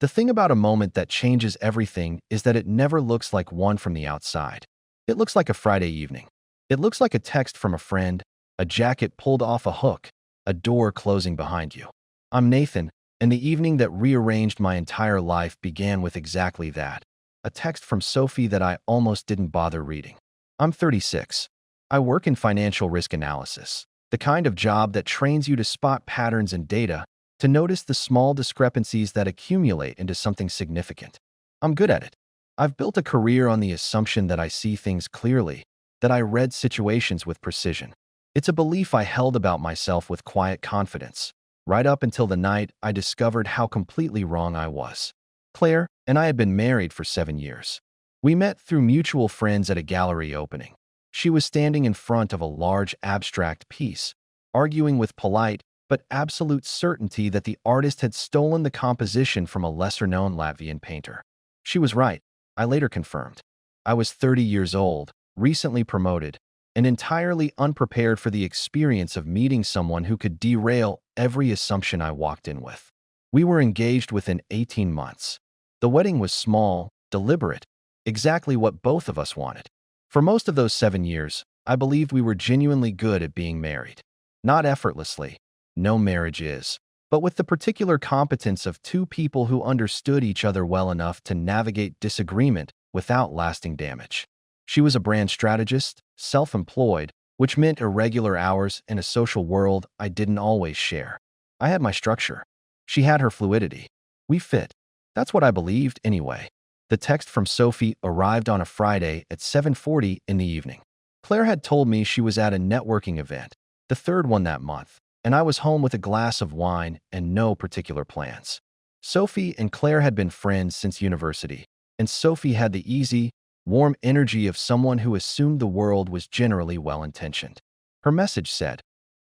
The thing about a moment that changes everything is that it never looks like one from the outside. It looks like a Friday evening. It looks like a text from a friend, a jacket pulled off a hook, a door closing behind you. I'm Nathan, and the evening that rearranged my entire life began with exactly that. A text from Sophie that I almost didn't bother reading. I'm 36. I work in financial risk analysis, the kind of job that trains you to spot patterns in data, to notice the small discrepancies that accumulate into something significant. I'm good at it. I've built a career on the assumption that I see things clearly, that I read situations with precision. It's a belief I held about myself with quiet confidence, right up until the night I discovered how completely wrong I was. Claire and I had been married for 7 years. We met through mutual friends at a gallery opening. She was standing in front of a large abstract piece, arguing with polite but absolute certainty that the artist had stolen the composition from a lesser-known Latvian painter. She was right, I later confirmed. I was 30 years old, recently promoted, and entirely unprepared for the experience of meeting someone who could derail every assumption I walked in with. We were engaged within 18 months. The wedding was small, deliberate, exactly what both of us wanted. For most of those 7 years, I believed we were genuinely good at being married. Not effortlessly, no marriage is, but with the particular competence of two people who understood each other well enough to navigate disagreement without lasting damage. She was a brand strategist, self-employed, which meant irregular hours in a social world I didn't always share. I had my structure. She had her fluidity. We fit. That's what I believed anyway. The text from Sophie arrived on a Friday at 7:40 in the evening. Claire had told me she was at a networking event, the third one that month, and I was home with a glass of wine and no particular plans. Sophie and Claire had been friends since university, and Sophie had the easy, warm energy of someone who assumed the world was generally well-intentioned. Her message said,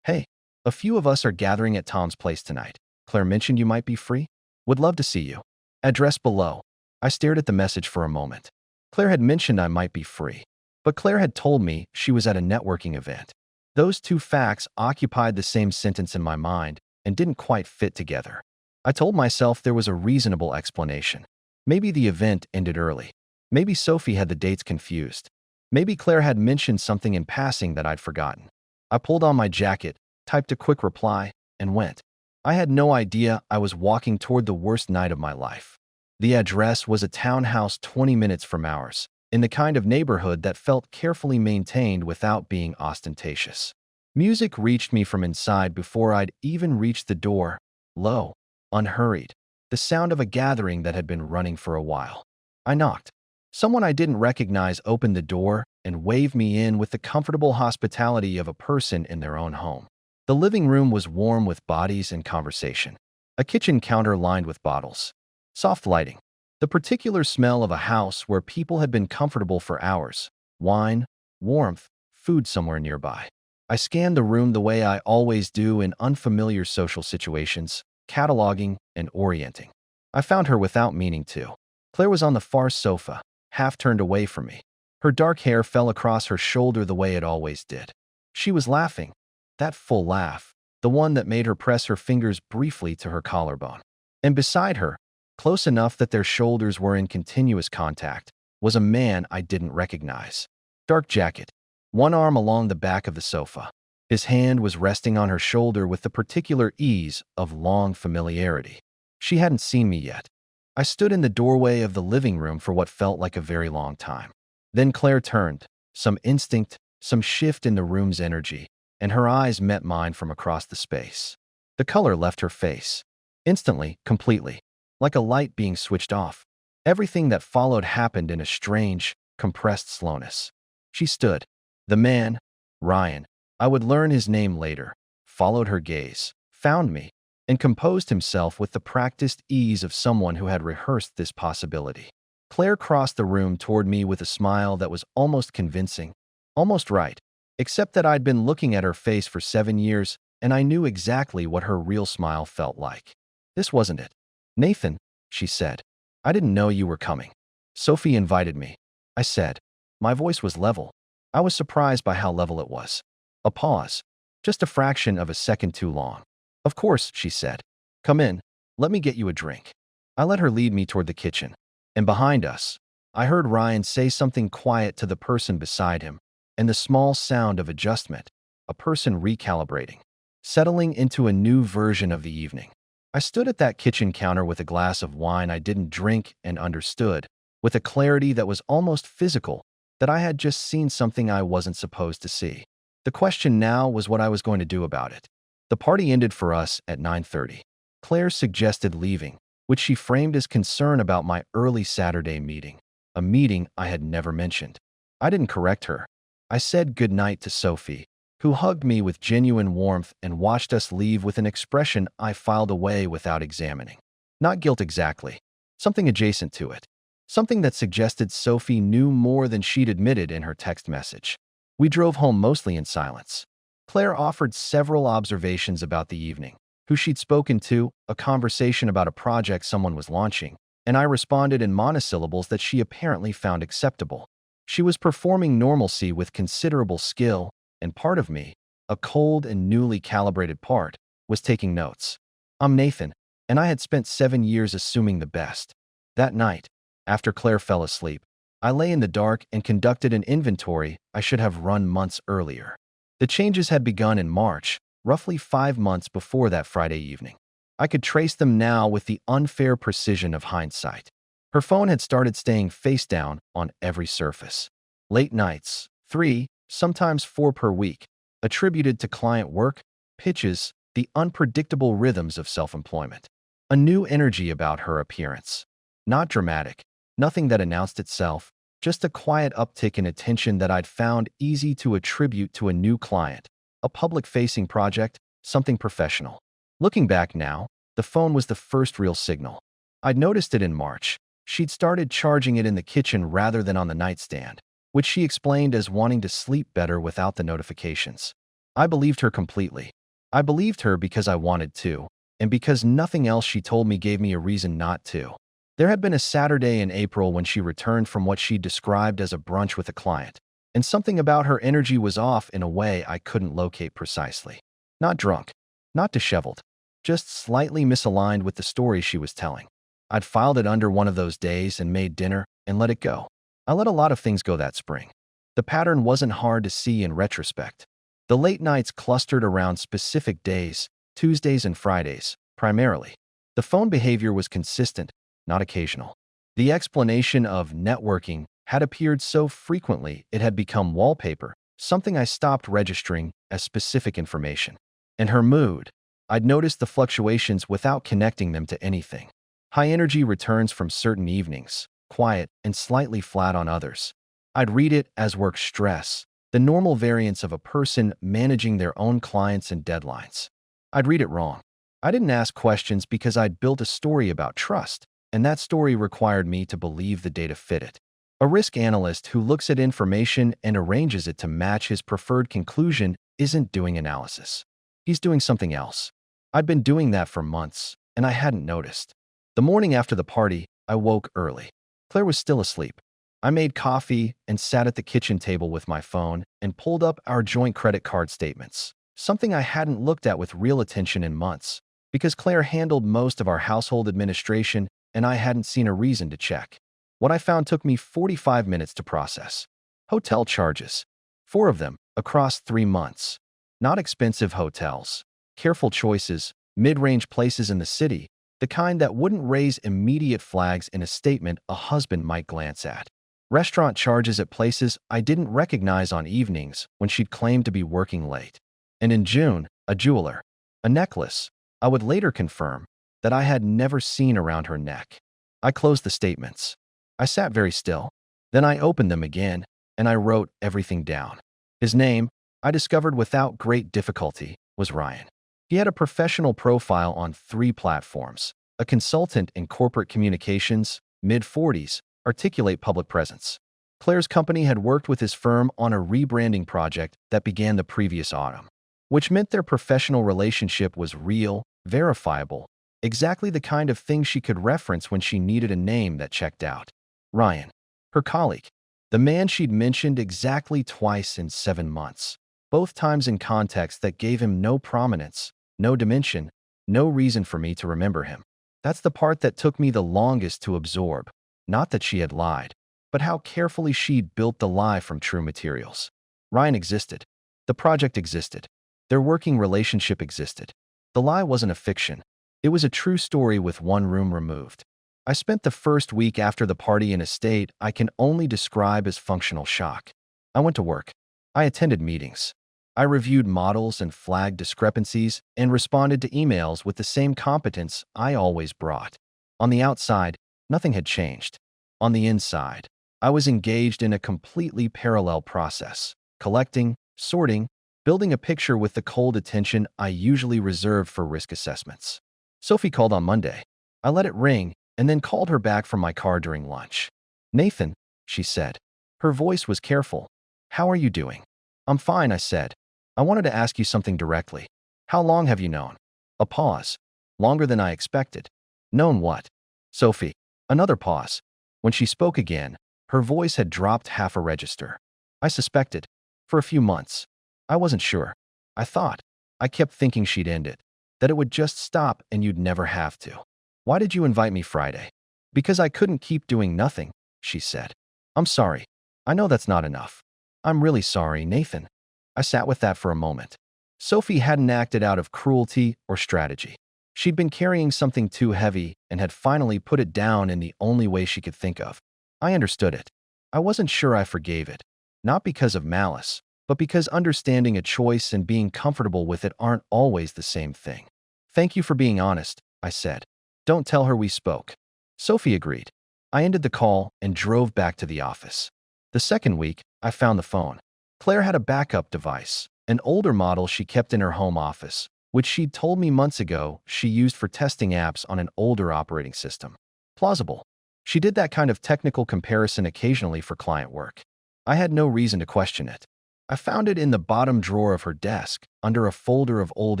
"Hey, a few of us are gathering at Tom's place tonight. Claire mentioned you might be free. Would love to see you. Address below." I stared at the message for a moment. Claire had mentioned I might be free, but Claire had told me she was at a networking event. Those two facts occupied the same sentence in my mind and didn't quite fit together. I told myself there was a reasonable explanation. Maybe the event ended early. Maybe Sophie had the dates confused. Maybe Claire had mentioned something in passing that I'd forgotten. I pulled on my jacket, typed a quick reply, and went. I had no idea I was walking toward the worst night of my life. The address was a townhouse 20 minutes from ours, in the kind of neighborhood that felt carefully maintained without being ostentatious. Music reached me from inside before I'd even reached the door, low, unhurried, the sound of a gathering that had been running for a while. I knocked. Someone I didn't recognize opened the door and waved me in with the comfortable hospitality of a person in their own home. The living room was warm with bodies and conversation. A kitchen counter lined with bottles. Soft lighting. The particular smell of a house where people had been comfortable for hours. Wine, warmth, food somewhere nearby. I scanned the room the way I always do in unfamiliar social situations, cataloging and orienting. I found her without meaning to. Claire was on the far sofa, half turned away from me. Her dark hair fell across her shoulder the way it always did. She was laughing. That full laugh, the one that made her press her fingers briefly to her collarbone. And beside her, close enough that their shoulders were in continuous contact, was a man I didn't recognize. Dark jacket, one arm along the back of the sofa. His hand was resting on her shoulder with the particular ease of long familiarity. She hadn't seen me yet. I stood in the doorway of the living room for what felt like a very long time. Then Claire turned, some instinct, some shift in the room's energy, and her eyes met mine from across the space. The color left her face. Instantly, completely. Like a light being switched off. Everything that followed happened in a strange, compressed slowness. She stood. The man, Ryan, I would learn his name later, followed her gaze, found me, and composed himself with the practiced ease of someone who had rehearsed this possibility. Claire crossed the room toward me with a smile that was almost convincing, almost right, except that I'd been looking at her face for 7 years, and I knew exactly what her real smile felt like. This wasn't it. "Nathan," she said, "I didn't know you were coming." "Sophie invited me," I said. My voice was level. I was surprised by how level it was. A pause, just a fraction of a second too long. "Of course," she said. "Come in. Let me get you a drink." I let her lead me toward the kitchen. And behind us, I heard Ryan say something quiet to the person beside him, and the small sound of adjustment, a person recalibrating, settling into a new version of the evening. I stood at that kitchen counter with a glass of wine I didn't drink and understood, with a clarity that was almost physical, that I had just seen something I wasn't supposed to see. The question now was what I was going to do about it. The party ended for us at 9:30. Claire suggested leaving, which she framed as concern about my early Saturday meeting, a meeting I had never mentioned. I didn't correct her. I said goodnight to Sophie, who hugged me with genuine warmth and watched us leave with an expression I filed away without examining. Not guilt exactly, something adjacent to it. Something that suggested Sophie knew more than she'd admitted in her text message. We drove home mostly in silence. Claire offered several observations about the evening, who she'd spoken to, a conversation about a project someone was launching, and I responded in monosyllables that she apparently found acceptable. She was performing normalcy with considerable skill, and part of me, a cold and newly calibrated part, was taking notes. I'm Nathan, and I had spent 7 years assuming the best. That night, after Claire fell asleep, I lay in the dark and conducted an inventory I should have run months earlier. The changes had begun in March, roughly 5 months before that Friday evening. I could trace them now with the unfair precision of hindsight. Her phone had started staying face down on every surface. Late nights, 3, sometimes 4 per week, attributed to client work, pitches, the unpredictable rhythms of self-employment. A new energy about her appearance. Not dramatic, nothing that announced itself, just a quiet uptick in attention that I'd found easy to attribute to a new client, a public-facing project, something professional. Looking back now, the phone was the first real signal. I'd noticed it in March. She'd started charging it in the kitchen rather than on the nightstand, which she explained as wanting to sleep better without the notifications. I believed her completely. I believed her because I wanted to, and because nothing else she told me gave me a reason not to. There had been a Saturday in April when she returned from what she described as a brunch with a client, and something about her energy was off in a way I couldn't locate precisely. Not drunk, not disheveled, just slightly misaligned with the story she was telling. I'd filed it under one of those days and made dinner and let it go. I let a lot of things go that spring. The pattern wasn't hard to see in retrospect. The late nights clustered around specific days, Tuesdays and Fridays, primarily. The phone behavior was consistent, not occasional. The explanation of networking had appeared so frequently it had become wallpaper, something I stopped registering as specific information. And her mood, I'd noticed the fluctuations without connecting them to anything. High energy returns from certain evenings, quiet and slightly flat on others. I'd read it as work stress, the normal variance of a person managing their own clients and deadlines. I'd read it wrong. I didn't ask questions because I'd built a story about trust, and that story required me to believe the data fit it. A risk analyst who looks at information and arranges it to match his preferred conclusion isn't doing analysis. He's doing something else. I'd been doing that for months, and I hadn't noticed. The morning after the party, I woke early. Claire was still asleep. I made coffee and sat at the kitchen table with my phone and pulled up our joint credit card statements, something I hadn't looked at with real attention in months, because Claire handled most of our household administration and I hadn't seen a reason to check. What I found took me 45 minutes to process. Hotel charges. 4 of them, across 3 months. Not expensive hotels. Careful choices, mid-range places in the city, the kind that wouldn't raise immediate flags in a statement a husband might glance at. Restaurant charges at places I didn't recognize on evenings when she'd claimed to be working late. And in June, a jeweler. A necklace, I would later confirm, that I had never seen around her neck. I closed the statements. I sat very still. Then I opened them again, and I wrote everything down. His name, I discovered without great difficulty, was Ryan. He had a professional profile on 3 platforms, a consultant in corporate communications, mid-40s, articulate public presence. Claire's company had worked with his firm on a rebranding project that began the previous autumn, which meant their professional relationship was real, verifiable, exactly the kind of thing she could reference when she needed a name that checked out. Ryan, her colleague, the man she'd mentioned exactly twice in 7 months, both times in context that gave him no prominence, no dimension, no reason for me to remember him. That's the part that took me the longest to absorb. Not that she had lied, but how carefully she'd built the lie from true materials. Ryan existed. The project existed. Their working relationship existed. The lie wasn't a fiction. It was a true story with one room removed. I spent the first week after the party in a state I can only describe as functional shock. I went to work. I attended meetings. I reviewed models and flagged discrepancies and responded to emails with the same competence I always brought. On the outside, nothing had changed. On the inside, I was engaged in a completely parallel process, collecting, sorting, building a picture with the cold attention I usually reserve for risk assessments. Sophie called on Monday. I let it ring and then called her back from my car during lunch. "Nathan," she said. Her voice was careful. "How are you doing?" "I'm fine," I said. "I wanted to ask you something directly. How long have you known?" A pause. Longer than I expected. "Known what?" "Sophie." Another pause. When she spoke again, her voice had dropped half a register. "I suspected. For a few months. I wasn't sure. I thought. I kept thinking she'd end it. That it would just stop and you'd never have to." "Why did you invite me Friday?" "Because I couldn't keep doing nothing," she said. "I'm sorry. I know that's not enough." "I'm really sorry, Nathan." I sat with that for a moment. Sophie hadn't acted out of cruelty or strategy. She'd been carrying something too heavy and had finally put it down in the only way she could think of. I understood it. I wasn't sure I forgave it. Not because of malice, but because understanding a choice and being comfortable with it aren't always the same thing. "Thank you for being honest," I said. "Don't tell her we spoke." Sophie agreed. I ended the call and drove back to the office. The second week, I found the phone. Claire had a backup device, an older model she kept in her home office, which she'd told me months ago she used for testing apps on an older operating system. Plausible. She did that kind of technical comparison occasionally for client work. I had no reason to question it. I found it in the bottom drawer of her desk, under a folder of old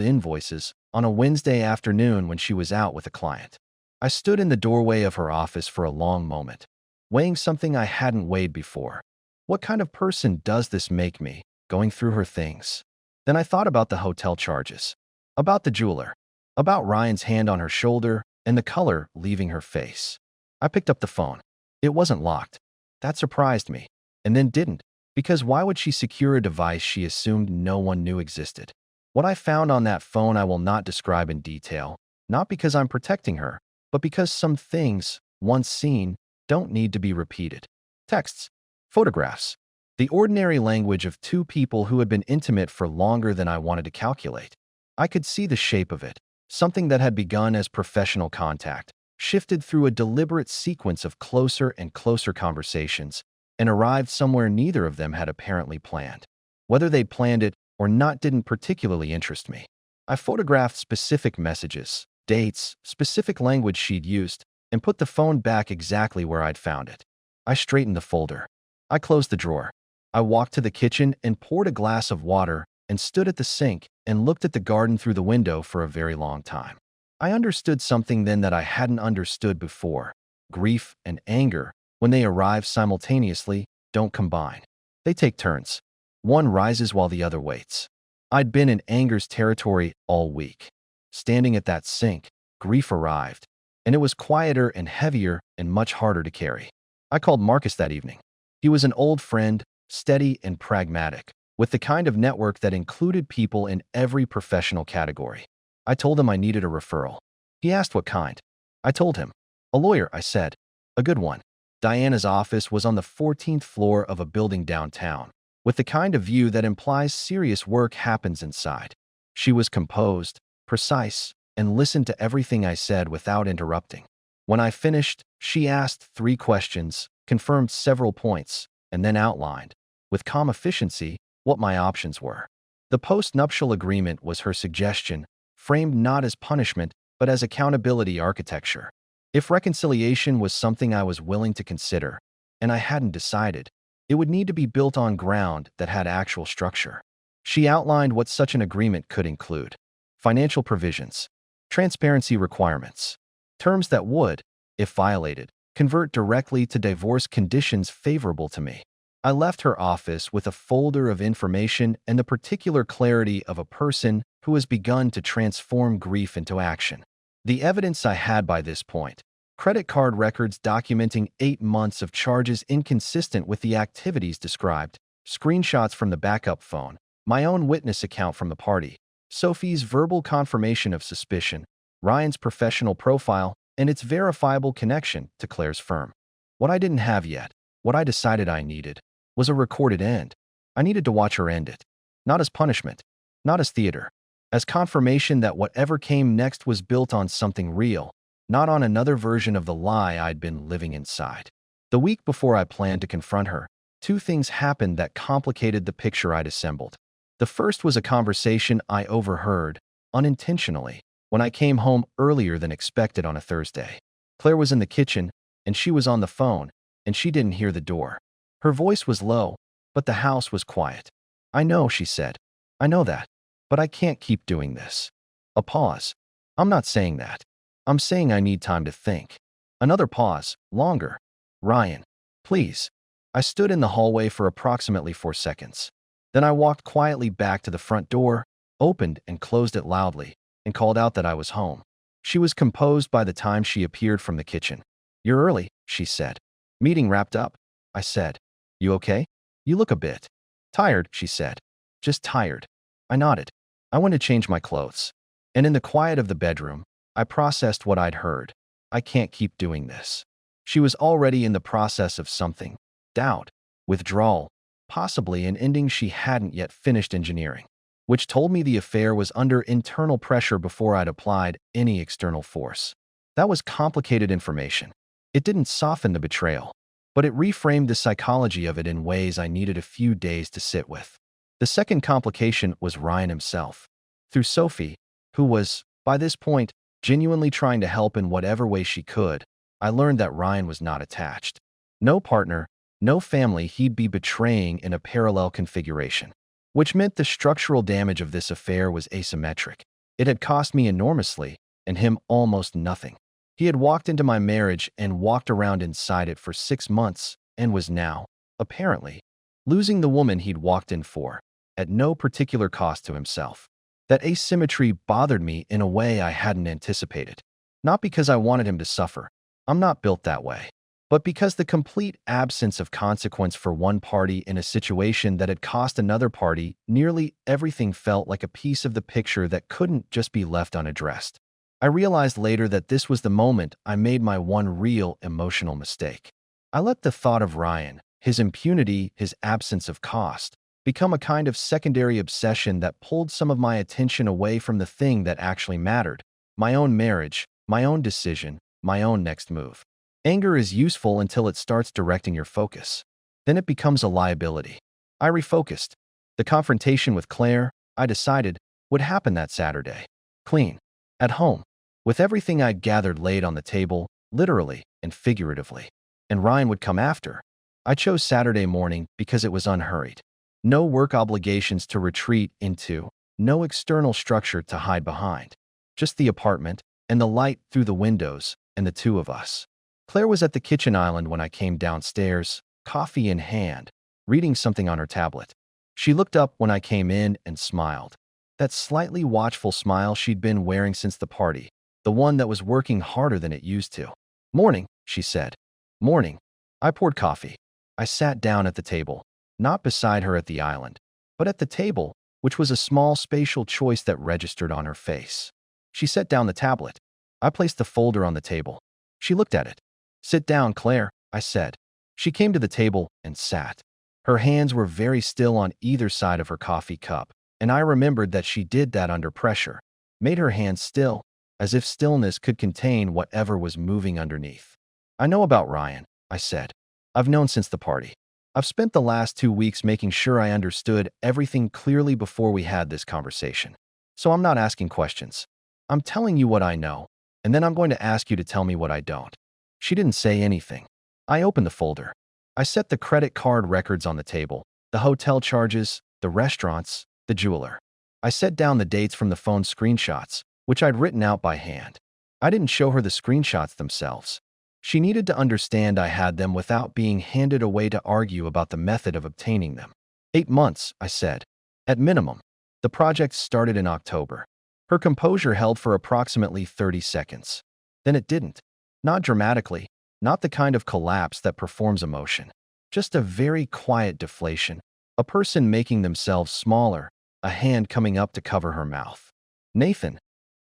invoices, on a Wednesday afternoon when she was out with a client. I stood in the doorway of her office for a long moment, weighing something I hadn't weighed before. What kind of person does this make me, going through her things? Then I thought about the hotel charges, about the jeweler, about Ryan's hand on her shoulder and the color leaving her face. I picked up the phone. It wasn't locked. That surprised me, and then didn't, because why would she secure a device she assumed no one knew existed? What I found on that phone I will not describe in detail, not because I'm protecting her, but because some things, once seen, don't need to be repeated. Texts, photographs, the ordinary language of two people who had been intimate for longer than I wanted to calculate. I could see the shape of it, something that had begun as professional contact, shifted through a deliberate sequence of closer and closer conversations, and arrived somewhere neither of them had apparently planned. Whether they planned it or not didn't particularly interest me. I photographed specific messages, dates, specific language she'd used, and put the phone back exactly where I'd found it. I straightened the folder. I closed the drawer. I walked to the kitchen and poured a glass of water and stood at the sink and looked at the garden through the window for a very long time. I understood something then that I hadn't understood before. Grief and anger, when they arrive simultaneously, don't combine. They take turns. One rises while the other waits. I'd been in anger's territory all week. Standing at that sink, grief arrived, and it was quieter and heavier and much harder to carry. I called Marcus that evening. He was an old friend, steady and pragmatic, with the kind of network that included people in every professional category. I told him I needed a referral. He asked what kind. I told him. "A lawyer," I said. "A good one." Diana's office was on the 14th floor of a building downtown, with the kind of view that implies serious work happens inside. She was composed, precise, and listened to everything I said without interrupting. When I finished, she asked 3 questions, confirmed several points, and then outlined, with calm efficiency, what my options were. The post-nuptial agreement was her suggestion, framed not as punishment, but as accountability architecture. If reconciliation was something I was willing to consider, and I hadn't decided, it would need to be built on ground that had actual structure. She outlined what such an agreement could include: financial provisions, transparency requirements, terms that would, if violated, convert directly to divorce conditions favorable to me. I left her office with a folder of information and the particular clarity of a person who has begun to transform grief into action. The evidence I had by this point: credit card records documenting 8 months of charges inconsistent with the activities described, screenshots from the backup phone, my own witness account from the party, Sophie's verbal confirmation of suspicion, Ryan's professional profile, and its verifiable connection to Claire's firm. What I didn't have yet, what I decided I needed, was a recorded end. I needed to watch her end it. Not as punishment, not as theater, as confirmation that whatever came next was built on something real, not on another version of the lie I'd been living inside. The week before I planned to confront her, two things happened that complicated the picture I'd assembled. The first was a conversation I overheard, unintentionally, when I came home earlier than expected on a Thursday. Claire was in the kitchen, and she was on the phone, and she didn't hear the door. Her voice was low, but the house was quiet. "I know," she said. "I know that. But I can't keep doing this." A pause. "I'm not saying that. I'm saying I need time to think." Another pause, longer. "Ryan, please." I stood in the hallway for approximately 4 seconds. Then I walked quietly back to the front door, opened and closed it loudly, and called out that I was home. She was composed by the time she appeared from the kitchen. "You're early," she said. "Meeting wrapped up," I said. "You okay? You look a bit." "Tired," she said. "Just tired." I nodded. I went to change my clothes. And in the quiet of the bedroom, I processed what I'd heard. I can't keep doing this. She was already in the process of something. Doubt. Withdrawal. Possibly an ending she hadn't yet finished engineering. Which told me the affair was under internal pressure before I'd applied any external force. That was complicated information. It didn't soften the betrayal, but it reframed the psychology of it in ways I needed a few days to sit with. The second complication was Ryan himself. Through Sophie, who was, by this point, genuinely trying to help in whatever way she could, I learned that Ryan was not attached. No partner, no family he'd be betraying in a parallel configuration. Which meant the structural damage of this affair was asymmetric. It had cost me enormously, and him almost nothing. He had walked into my marriage and walked around inside it for 6 months, and was now, apparently, losing the woman he'd walked in for, at no particular cost to himself. That asymmetry bothered me in a way I hadn't anticipated. Not because I wanted him to suffer. I'm not built that way. But because the complete absence of consequence for one party in a situation that had cost another party nearly everything felt like a piece of the picture that couldn't just be left unaddressed. I realized later that this was the moment I made my one real emotional mistake. I let the thought of Ryan, his impunity, his absence of cost, become a kind of secondary obsession that pulled some of my attention away from the thing that actually mattered: my own marriage, my own decision, my own next move. Anger is useful until it starts directing your focus. Then it becomes a liability. I refocused. The confrontation with Claire, I decided, would happen that Saturday. Clean. At home. With everything I'd gathered laid on the table, literally and figuratively. And Ryan would come after. I chose Saturday morning because it was unhurried. No work obligations to retreat into, no external structure to hide behind. Just the apartment, and the light through the windows, and the two of us. Claire was at the kitchen island when I came downstairs, coffee in hand, reading something on her tablet. She looked up when I came in and smiled. That slightly watchful smile she'd been wearing since the party, the one that was working harder than it used to. "Morning," she said. "Morning." I poured coffee. I sat down at the table, not beside her at the island, but at the table, which was a small spatial choice that registered on her face. She set down the tablet. I placed the folder on the table. She looked at it. "Sit down, Claire," I said. She came to the table and sat. Her hands were very still on either side of her coffee cup, and I remembered that she did that under pressure, made her hands still, as if stillness could contain whatever was moving underneath. "I know about Ryan," I said. "I've known since the party. I've spent the last 2 weeks making sure I understood everything clearly before we had this conversation. So I'm not asking questions. I'm telling you what I know, and then I'm going to ask you to tell me what I don't." She didn't say anything. I opened the folder. I set the credit card records on the table, the hotel charges, the restaurants, the jeweler. I set down the dates from the phone screenshots, which I'd written out by hand. I didn't show her the screenshots themselves. She needed to understand I had them without being handed away to argue about the method of obtaining them. 8 months, I said. At minimum. The project started in October. Her composure held for approximately 30 seconds. Then it didn't. Not dramatically, not the kind of collapse that performs emotion. Just a very quiet deflation. A person making themselves smaller, a hand coming up to cover her mouth. Nathan,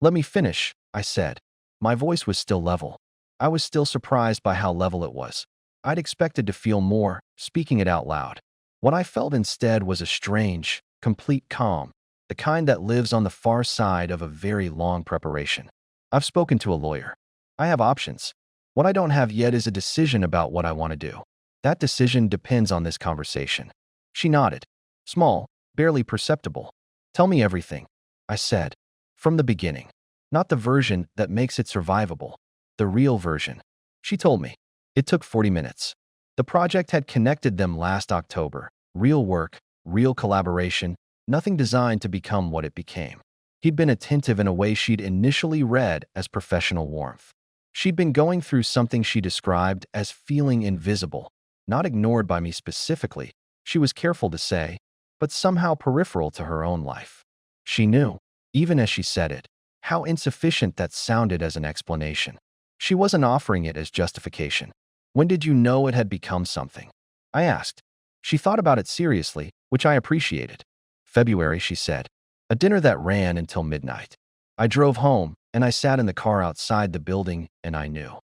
let me finish, I said. My voice was still level. I was still surprised by how level it was. I'd expected to feel more, speaking it out loud. What I felt instead was a strange, complete calm, the kind that lives on the far side of a very long preparation. I've spoken to a lawyer. I have options. What I don't have yet is a decision about what I want to do. That decision depends on this conversation. She nodded. Small, barely perceptible. Tell me everything, I said. From the beginning. Not the version that makes it survivable. The real version. She told me. It took 40 minutes. The project had connected them last October. Real work, real collaboration, nothing designed to become what it became. He'd been attentive in a way she'd initially read as professional warmth. She'd been going through something she described as feeling invisible, not ignored by me specifically, she was careful to say, but somehow peripheral to her own life. She knew, even as she said it, how insufficient that sounded as an explanation. She wasn't offering it as justification. When did you know it had become something? I asked. She thought about it seriously, which I appreciated. February, she said. A dinner that ran until midnight. I drove home, and I sat in the car outside the building, and I knew.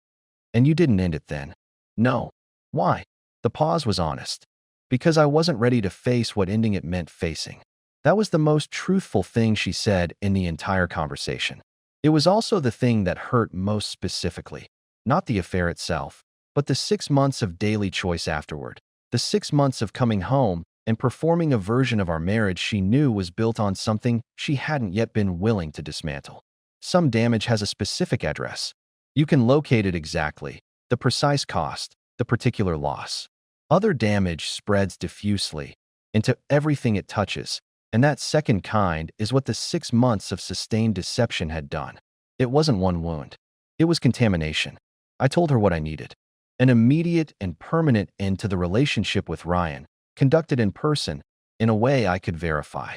And you didn't end it then? No. Why? The pause was honest. Because I wasn't ready to face what ending it meant facing. That was the most truthful thing she said in the entire conversation. It was also the thing that hurt most specifically. Not the affair itself, but the 6 months of daily choice afterward. The 6 months of coming home and performing a version of our marriage she knew was built on something she hadn't yet been willing to dismantle. Some damage has a specific address. You can locate it exactly, the precise cost, the particular loss. Other damage spreads diffusely into everything it touches, and that second kind is what the 6 months of sustained deception had done. It wasn't one wound. It was contamination. I told her what I needed. An immediate and permanent end to the relationship with Ryan, conducted in person, in a way I could verify.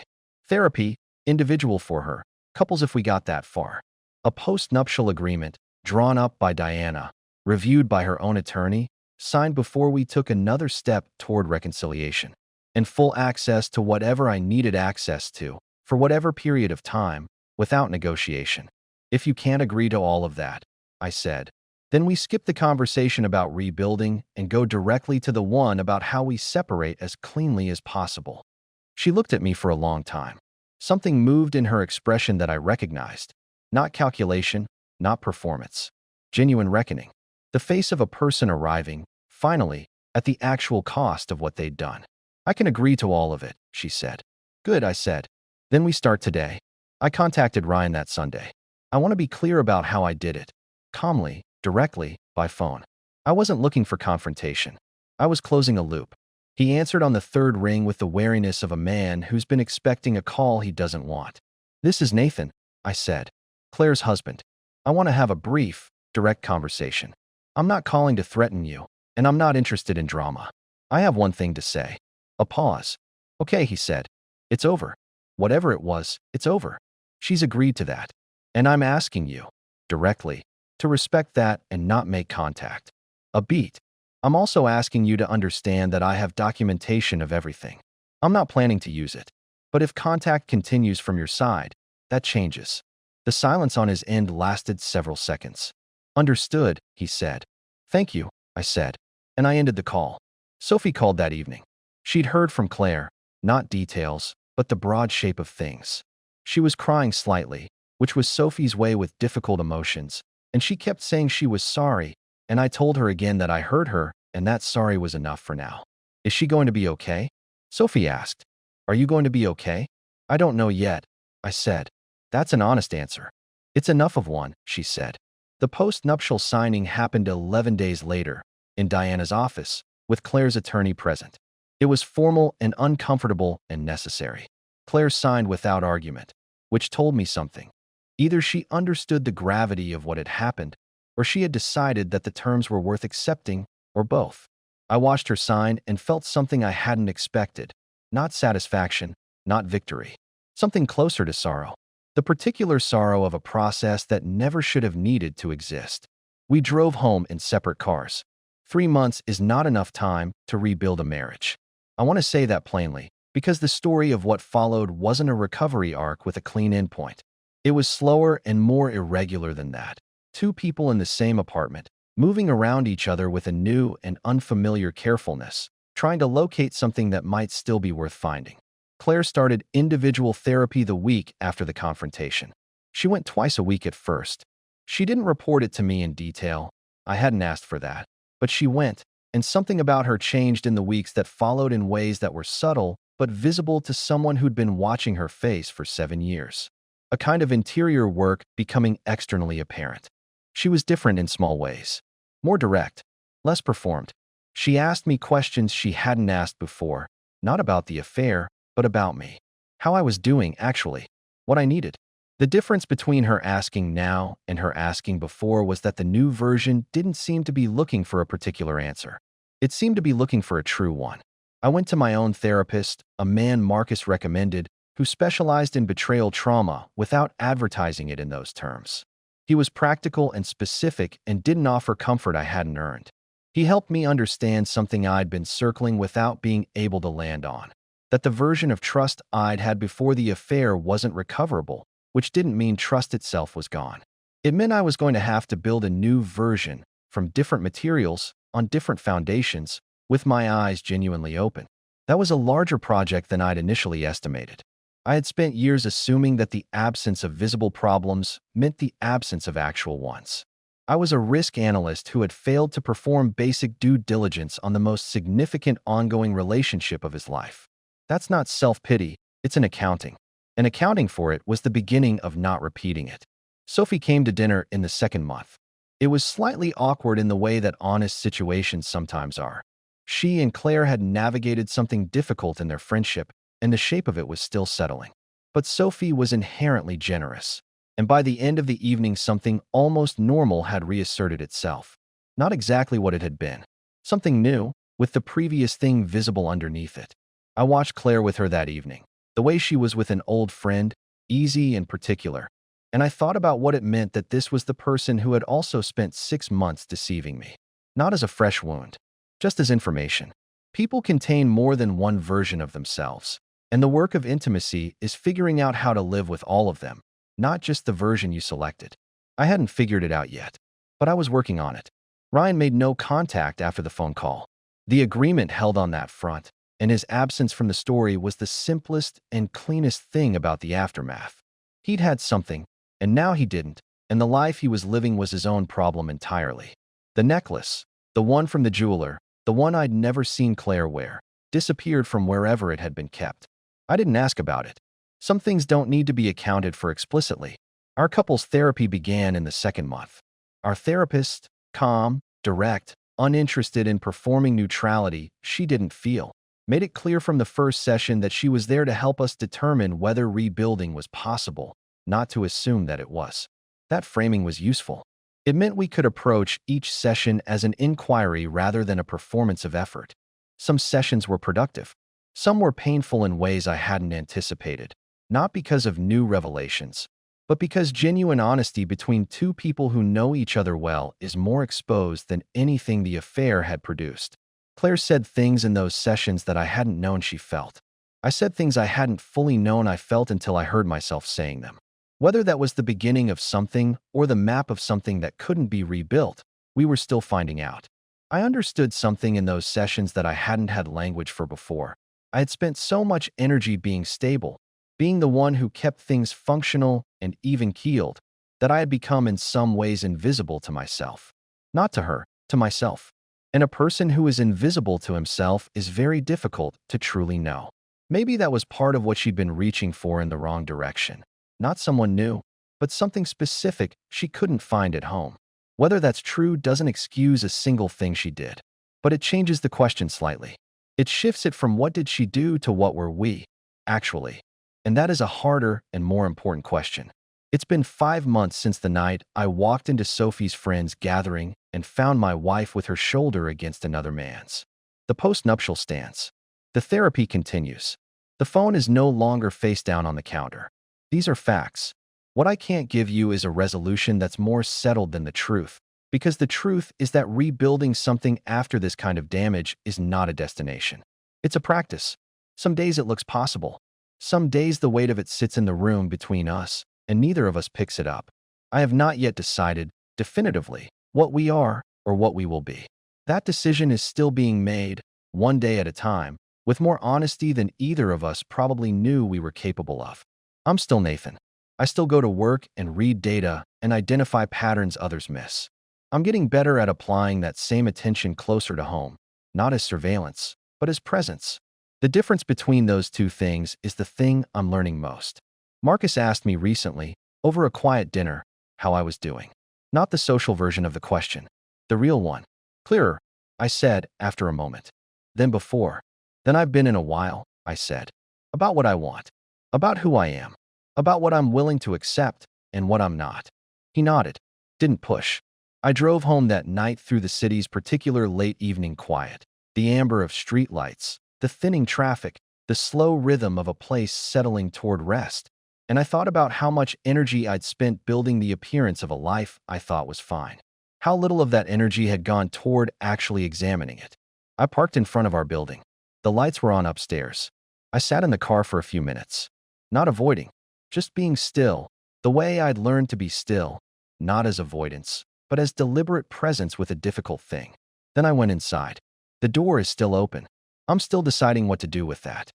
Therapy, individual for her, couples if we got that far. A post-nuptial agreement, drawn up by Diana, reviewed by her own attorney, signed before we took another step toward reconciliation. And full access to whatever I needed access to, for whatever period of time, without negotiation. If you can't agree to all of that, I said, then we skip the conversation about rebuilding and go directly to the one about how we separate as cleanly as possible. She looked at me for a long time. Something moved in her expression that I recognized. Not calculation, not performance. Genuine reckoning. The face of a person arriving, finally, at the actual cost of what they'd done. I can agree to all of it, she said. Good, I said. Then we start today. I contacted Ryan that Sunday. I want to be clear about how I did it. Calmly, directly, by phone. I wasn't looking for confrontation. I was closing a loop. He answered on the third ring with the wariness of a man who's been expecting a call he doesn't want. This is Nathan, I said. Claire's husband. I want to have a brief, direct conversation. I'm not calling to threaten you, and I'm not interested in drama. I have one thing to say. A pause. Okay, he said. It's over. Whatever it was, it's over. She's agreed to that. And I'm asking you, directly, to respect that and not make contact. A beat. I'm also asking you to understand that I have documentation of everything. I'm not planning to use it. But if contact continues from your side, that changes. The silence on his end lasted several seconds. Understood, he said. Thank you, I said. And I ended the call. Sophie called that evening. She'd heard from Claire, not details, but the broad shape of things. She was crying slightly, which was Sophie's way with difficult emotions, and she kept saying she was sorry, and I told her again that I heard her, and that sorry was enough for now. Is she going to be okay? Sophie asked. Are you going to be okay? I don't know yet, I said. That's an honest answer. It's enough of one, she said. The post-nuptial signing happened 11 days later, in Diana's office, with Claire's attorney present. It was formal and uncomfortable and necessary. Claire signed without argument, which told me something. Either she understood the gravity of what had happened, or she had decided that the terms were worth accepting, or both. I watched her sign and felt something I hadn't expected. Not satisfaction, not victory. Something closer to sorrow. The particular sorrow of a process that never should have needed to exist. We drove home in separate cars. 3 months is not enough time to rebuild a marriage. I want to say that plainly, because the story of what followed wasn't a recovery arc with a clean endpoint. It was slower and more irregular than that. Two people in the same apartment, moving around each other with a new and unfamiliar carefulness, trying to locate something that might still be worth finding. Claire started individual therapy the week after the confrontation. She went twice a week at first. She didn't report it to me in detail. I hadn't asked for that. But she went, and something about her changed in the weeks that followed in ways that were subtle but visible to someone who'd been watching her face for 7 years. A kind of interior work becoming externally apparent. She was different in small ways. More direct, less performed. She asked me questions she hadn't asked before, not about the affair, but about me. How I was doing, actually. What I needed. The difference between her asking now and her asking before was that the new version didn't seem to be looking for a particular answer. It seemed to be looking for a true one. I went to my own therapist, a man Marcus recommended, who specialized in betrayal trauma without advertising it in those terms. He was practical and specific and didn't offer comfort I hadn't earned. He helped me understand something I'd been circling without being able to land on. That the version of trust I'd had before the affair wasn't recoverable, which didn't mean trust itself was gone. It meant I was going to have to build a new version from different materials on different foundations with my eyes genuinely open. That was a larger project than I'd initially estimated. I had spent years assuming that the absence of visible problems meant the absence of actual ones. I was a risk analyst who had failed to perform basic due diligence on the most significant ongoing relationship of his life. That's not self-pity, it's an accounting. And accounting for it was the beginning of not repeating it. Sophie came to dinner in the second month. It was slightly awkward in the way that honest situations sometimes are. She and Claire had navigated something difficult in their friendship, and the shape of it was still settling. But Sophie was inherently generous, and by the end of the evening something almost normal had reasserted itself. Not exactly what it had been. Something new, with the previous thing visible underneath it. I watched Claire with her that evening. The way she was with an old friend, easy and particular. And I thought about what it meant that this was the person who had also spent 6 months deceiving me. Not as a fresh wound, just as information. People contain more than one version of themselves. And the work of intimacy is figuring out how to live with all of them, not just the version you selected. I hadn't figured it out yet, but I was working on it. Ryan made no contact after the phone call. The agreement held on that front, and his absence from the story was the simplest and cleanest thing about the aftermath. He'd had something, and now he didn't, and the life he was living was his own problem entirely. The necklace, the one from the jeweler, the one I'd never seen Claire wear, disappeared from wherever it had been kept. I didn't ask about it. Some things don't need to be accounted for explicitly. Our couple's therapy began in the second month. Our therapist, calm, direct, uninterested in performing neutrality she didn't feel, made it clear from the first session that she was there to help us determine whether rebuilding was possible, not to assume that it was. That framing was useful. It meant we could approach each session as an inquiry rather than a performance of effort. Some sessions were productive. Some were painful in ways I hadn't anticipated, not because of new revelations, but because genuine honesty between two people who know each other well is more exposed than anything the affair had produced. Claire said things in those sessions that I hadn't known she felt. I said things I hadn't fully known I felt until I heard myself saying them. Whether that was the beginning of something or the map of something that couldn't be rebuilt, we were still finding out. I understood something in those sessions that I hadn't had language for before. I had spent so much energy being stable, being the one who kept things functional and even-keeled, that I had become in some ways invisible to myself. Not to her, to myself. And a person who is invisible to himself is very difficult to truly know. Maybe that was part of what she'd been reaching for in the wrong direction. Not someone new, but something specific she couldn't find at home. Whether that's true doesn't excuse a single thing she did, but it changes the question slightly. It shifts it from what did she do to what were we, actually. And that is a harder and more important question. It's been 5 months since the night I walked into Sophie's friends' gathering and found my wife with her shoulder against another man's. The post-nuptial stance. The therapy continues. The phone is no longer face down on the counter. These are facts, What I can't give you is a resolution that's more settled than the truth, because the truth is that rebuilding something after this kind of damage is not a destination. It's a practice. Some days it looks possible. Some days the weight of it sits in the room between us, and neither of us picks it up. I have not yet decided, definitively, what we are or what we will be. That decision is still being made, one day at a time, with more honesty than either of us probably knew we were capable of. I'm still Nathan. I still go to work and read data and identify patterns others miss. I'm getting better at applying that same attention closer to home, not as surveillance, but as presence. The difference between those two things is the thing I'm learning most. Marcus asked me recently, over a quiet dinner, how I was doing. Not the social version of the question, the real one. Clearer, I said after a moment. Than before. Than I've been in a while, I said. About what I want. About who I am. About what I'm willing to accept and what I'm not. He nodded. Didn't push. I drove home that night through the city's particular late evening quiet. The amber of streetlights, the thinning traffic, the slow rhythm of a place settling toward rest. And I thought about how much energy I'd spent building the appearance of a life I thought was fine. How little of that energy had gone toward actually examining it. I parked in front of our building. The lights were on upstairs. I sat in the car for a few minutes. Not avoiding, just being still, the way I'd learned to be still, not as avoidance, but as deliberate presence with a difficult thing. Then I went inside. The door is still open. I'm still deciding what to do with that.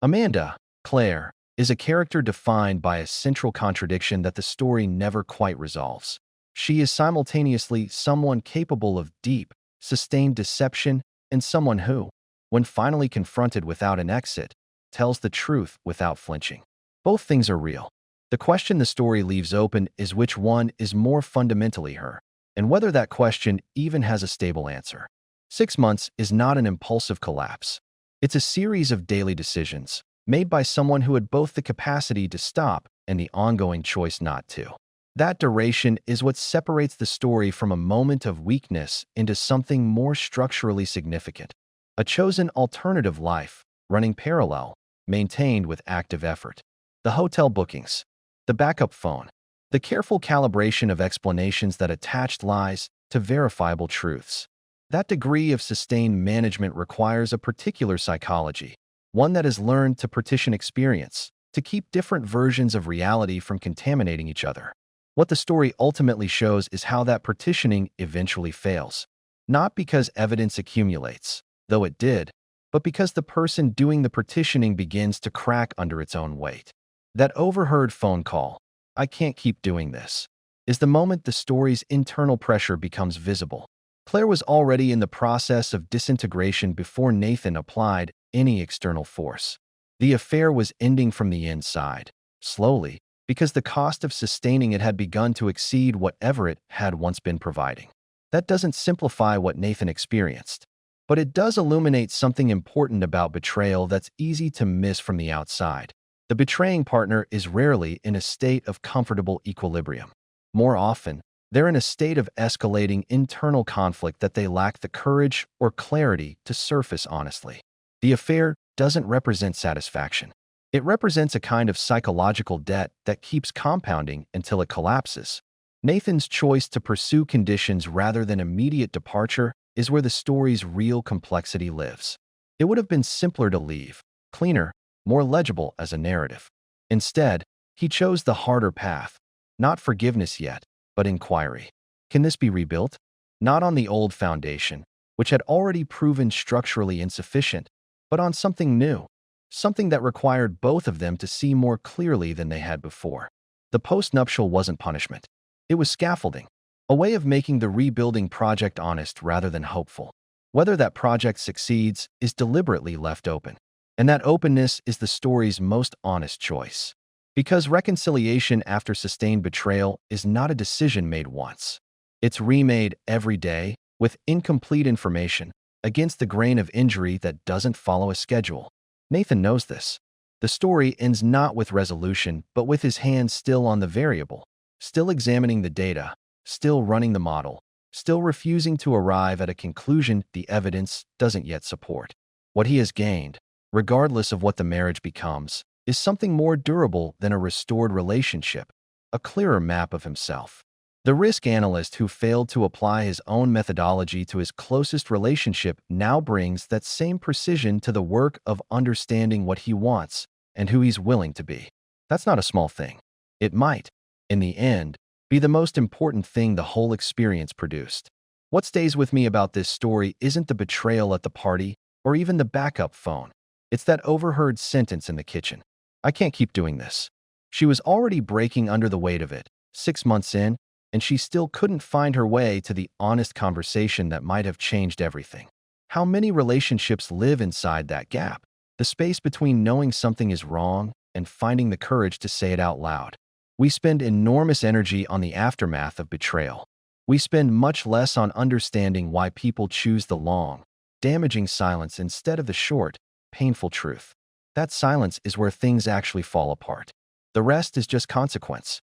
Amanda, Claire, is a character defined by a central contradiction that the story never quite resolves. She is simultaneously someone capable of deep, sustained deception and someone who, when finally confronted without an exit, tells the truth without flinching. Both things are real. The question the story leaves open is which one is more fundamentally her, and whether that question even has a stable answer. 6 months is not an impulsive collapse. It's a series of daily decisions, made by someone who had both the capacity to stop and the ongoing choice not to. That duration is what separates the story from a moment of weakness into something more structurally significant. A chosen alternative life, running parallel, maintained with active effort. The hotel bookings, the backup phone, the careful calibration of explanations that attached lies to verifiable truths. That degree of sustained management requires a particular psychology, one that has learned to partition experience, to keep different versions of reality from contaminating each other. What the story ultimately shows is how that partitioning eventually fails. Not because evidence accumulates, though it did, but because the person doing the partitioning begins to crack under its own weight. That overheard phone call, "I can't keep doing this," is the moment the story's internal pressure becomes visible. Claire was already in the process of disintegration before Nathan applied any external force. The affair was ending from the inside, slowly, because the cost of sustaining it had begun to exceed whatever it had once been providing. That doesn't simplify what Nathan experienced, but it does illuminate something important about betrayal that's easy to miss from the outside. The betraying partner is rarely in a state of comfortable equilibrium. More often, they're in a state of escalating internal conflict that they lack the courage or clarity to surface honestly. The affair doesn't represent satisfaction. It represents a kind of psychological debt that keeps compounding until it collapses. Nathan's choice to pursue conditions rather than immediate departure is where the story's real complexity lives. It would have been simpler to leave, cleaner, more legible as a narrative. Instead, he chose the harder path, not forgiveness yet, but inquiry. Can this be rebuilt? Not on the old foundation, which had already proven structurally insufficient, but on something new, something that required both of them to see more clearly than they had before. The postnuptial wasn't punishment. It was scaffolding, a way of making the rebuilding project honest rather than hopeful. Whether that project succeeds is deliberately left open. And that openness is the story's most honest choice. Because reconciliation after sustained betrayal is not a decision made once. It's remade every day, with incomplete information, against the grain of injury that doesn't follow a schedule. Nathan knows this. The story ends not with resolution, but with his hand still on the variable, still examining the data, still running the model, still refusing to arrive at a conclusion the evidence doesn't yet support. What he has gained, regardless of what the marriage becomes, is something more durable than a restored relationship, a clearer map of himself. The risk analyst who failed to apply his own methodology to his closest relationship now brings that same precision to the work of understanding what he wants and who he's willing to be. That's not a small thing. It might, in the end, be the most important thing the whole experience produced. What stays with me about this story isn't the betrayal at the party or even the backup phone. It's that overheard sentence in the kitchen. "I can't keep doing this." She was already breaking under the weight of it, 6 months in, and she still couldn't find her way to the honest conversation that might have changed everything. How many relationships live inside that gap? The space between knowing something is wrong and finding the courage to say it out loud. We spend enormous energy on the aftermath of betrayal. We spend much less on understanding why people choose the long, damaging silence instead of the short, painful truth. That silence is where things actually fall apart. The rest is just consequence.